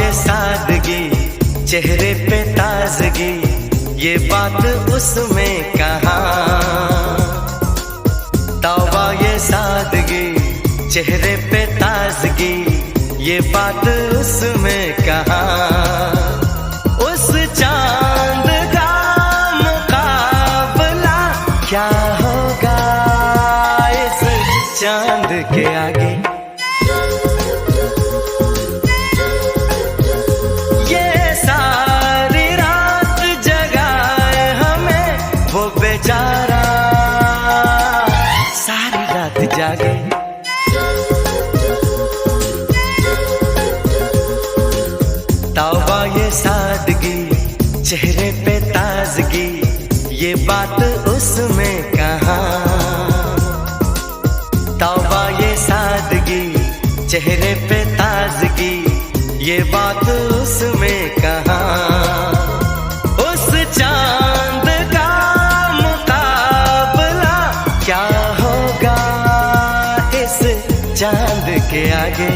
ये सादगी, चेहरे पे ताजगी, ये बात उसमें कहाँ। तौबा ये सादगी, चेहरे पे ताजगी, ये बात उसमें कहाँ। उस चांद का मुकाबला क्या होगा इस चांद के आगे। ये सारी रात जगाए हमें वो बेचारा, सारी रात जागे। तौबा ये सादगी, चेहरे पे ताजगी, ये बात उसमें कहाँ। तौबा ये सादगी, चेहरे पे ताजगी, ये बात उसमें कहाँ। उस चांद का मुकाबला क्या होगा इस चांद के आगे।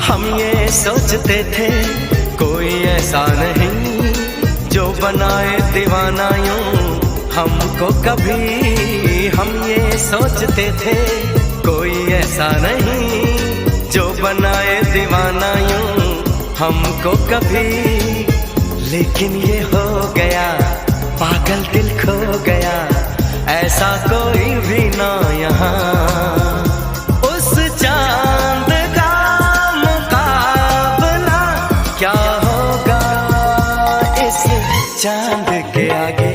हम ये सोचते थे कोई ऐसा नहीं जो बनाए दीवाना यूं हमको कभी। हम ये सोचते थे कोई ऐसा नहीं जो बनाए दीवाना यूं हमको कभी। लेकिन ये हो गया, पागल दिल खो गया, ऐसा कोई भी ना यहाँ। उस चांद का मुकाबला क्या होगा इस चांद के आगे।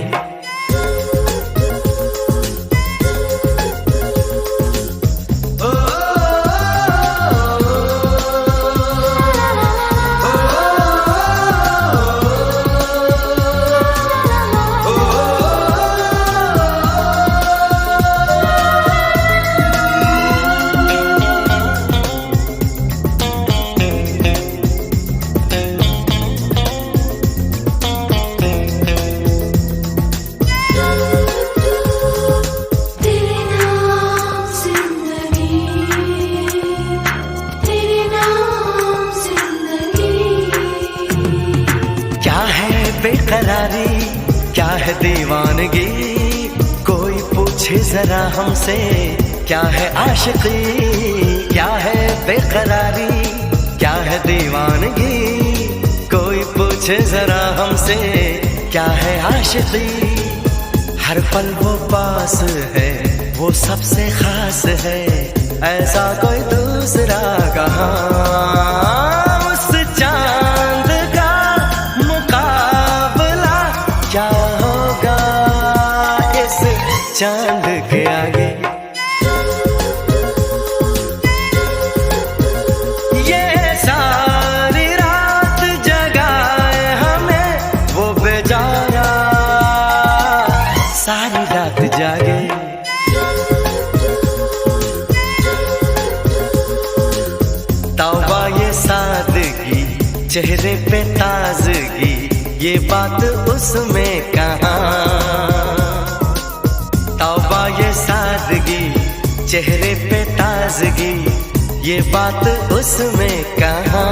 बेकरारी क्या है दीवानगी, कोई पूछे जरा हमसे क्या है आशिकी। क्या है बेकरारी, क्या है दीवानगी, कोई पूछे जरा हमसे क्या है आशिकी। हर पल वो पास है, वो सबसे खास है, ऐसा कोई दूसरा कहाँ। उस चांद का मुकाबला क्या होगा इस चांद के आगे। ये सारी रात जगाए हमें वो बेचारा, सारी रात जागे। तौबा ये सादगी, चेहरे पे ताजगी, ये बात उसमें कहाँ। तौबा ये सादगी, चेहरे पे ताजगी, ये बात उसमें कहाँ।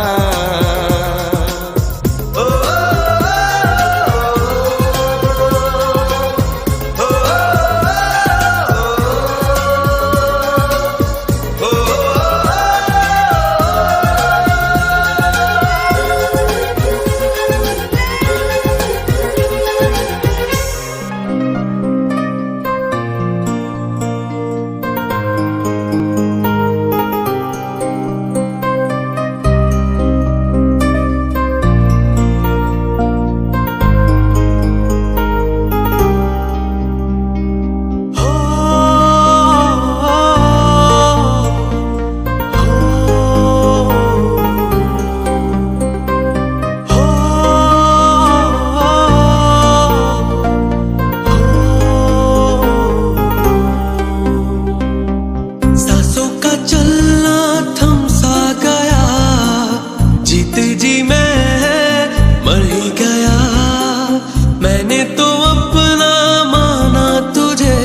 मैंने तो अपना माना तुझे,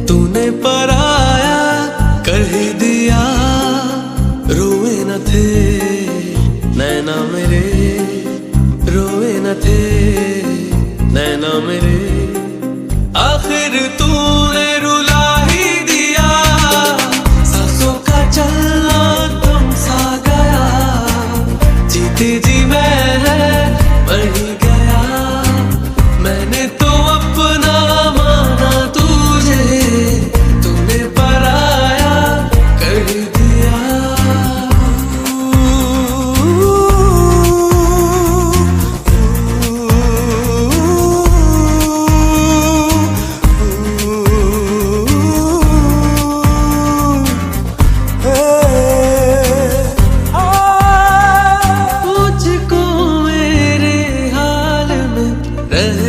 तूने पराया कर ही दिया। रोए न थे नैना मेरे, रोए न थे नैना मेरे, आखिर तूने रुला ही दिया। सांसों का चलना थम सा गया, जीते जी मैं मर ही गया। मैंने तो अपना माना तुझे, तूने पराया कर ही दिया। मुझको मेरे हाल में रह